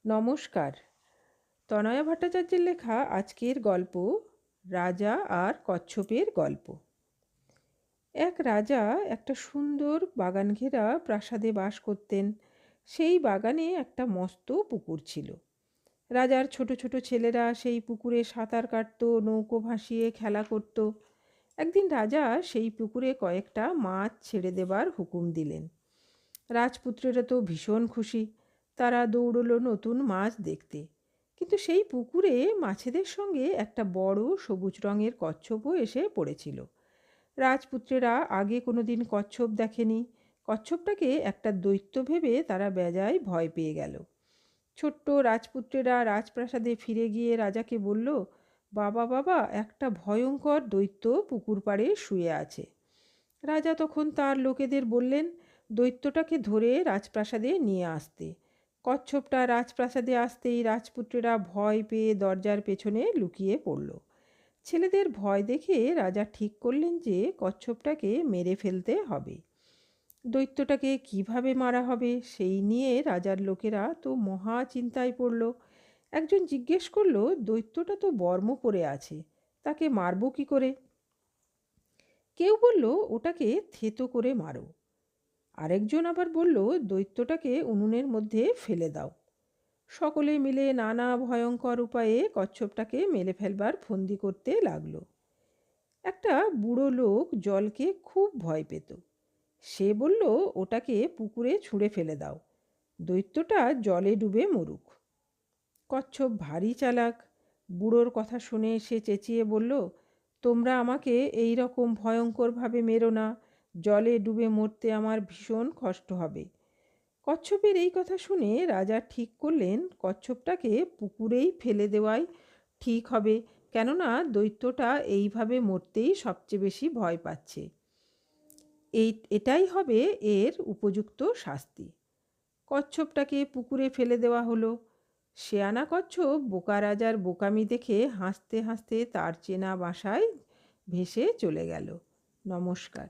নমস্কার। তনয়া ভট্টাচার্যের লেখা আজকের গল্প রাজা আর কচ্ছপের গল্প। এক রাজা একটা সুন্দর বাগান ঘেরা প্রাসাদে বাস করতেন। সেই বাগানে একটা মস্ত পুকুর ছিল। রাজার ছোট ছোট ছেলেরা সেই পুকুরে সাঁতার কাটতো, নৌকো ভাসিয়ে খেলা করত। একদিন রাজা সেই পুকুরে কয়েকটা মাছ ছেড়ে দেবার হুকুম দিলেন। রাজপুত্রেরা তো ভীষণ খুশি। তারা দৌড়লো নতুন মাছ দেখতে। কিন্তু সেই পুকুরে মাছেদের সঙ্গে একটা বড় সবুজ রঙের কচ্ছপও এসে পড়েছিল। রাজপুত্রেরা আগে কোনোদিন কচ্ছপ দেখেনি। কচ্ছপটাকে একটা দৈত্য ভেবে তারা বেজায় ভয় পেয়ে গেল। ছোট্ট রাজপুত্রেরা রাজপ্রাসাদে ফিরে গিয়ে রাজাকে বলল, বাবা বাবা, একটা ভয়ঙ্কর দৈত্য পুকুর পাড়ে শুয়ে আছে। রাজা তখন তার লোকেদের বললেন দৈত্যটাকে ধরে রাজপ্রাসাদে নিয়ে আসতে। কচ্ছপটা রাজপ্রাসাদে আসতেই রাজপুত্রেরা ভয় পেয়ে দরজার পেছনে লুকিয়ে পড়ল। ছেলেদের ভয় দেখে রাজা ঠিক করলেন যে কচ্ছপটাকে মেরে ফেলতে হবে। দৈত্যটাকে কিভাবে মারা হবে সেই নিয়ে রাজার লোকেরা তো মহা চিন্তায় পড়ল। একজন জিজ্ঞেস করল, দৈত্যটা তো বর্ম পরে আছে, তাকে মারব কি করে? কেউ বলল, ওটাকে থেতো করে মারো। আরেকজন আবার বলল, দৈত্যটাকে উনুনের মধ্যে ফেলে দাও। সকলে মিলে নানা ভয়ঙ্কর উপায়ে কচ্ছপটাকে মেরে ফেলবার ফন্দি করতে লাগলো। একটা বুড়ো লোক জলকে খুব ভয় পেত। সে বলল, ওটাকে পুকুরে ছুঁড়ে ফেলে দাও, দৈত্যটা জলে ডুবে মরুক। কচ্ছপ ভারী চালাক। বুড়োর কথা শুনে সে চেঁচিয়ে বলল, তোমরা আমাকে এই রকম ভয়ঙ্করভাবে মেরো না, জলে ডুবে মরতে আমার ভীষণ কষ্ট হবে। কচ্ছপের এই কথা শুনে রাজা ঠিক করলেন কচ্ছপটাকে পুকুরেই ফেলে দেওয়াই ঠিক হবে, কেননা দৈত্যটা এইভাবে মরতেই সবচেয়ে বেশি ভয় পাচ্ছে। এটাই হবে এর উপযুক্ত শাস্তি। কচ্ছপটাকে পুকুরে ফেলে দেওয়া হলো। শেয়ানা কচ্ছপ বোকা রাজার বোকামি দেখে হাসতে হাসতে তার চেনা বাসায় ভেসে চলে গেল। নমস্কার।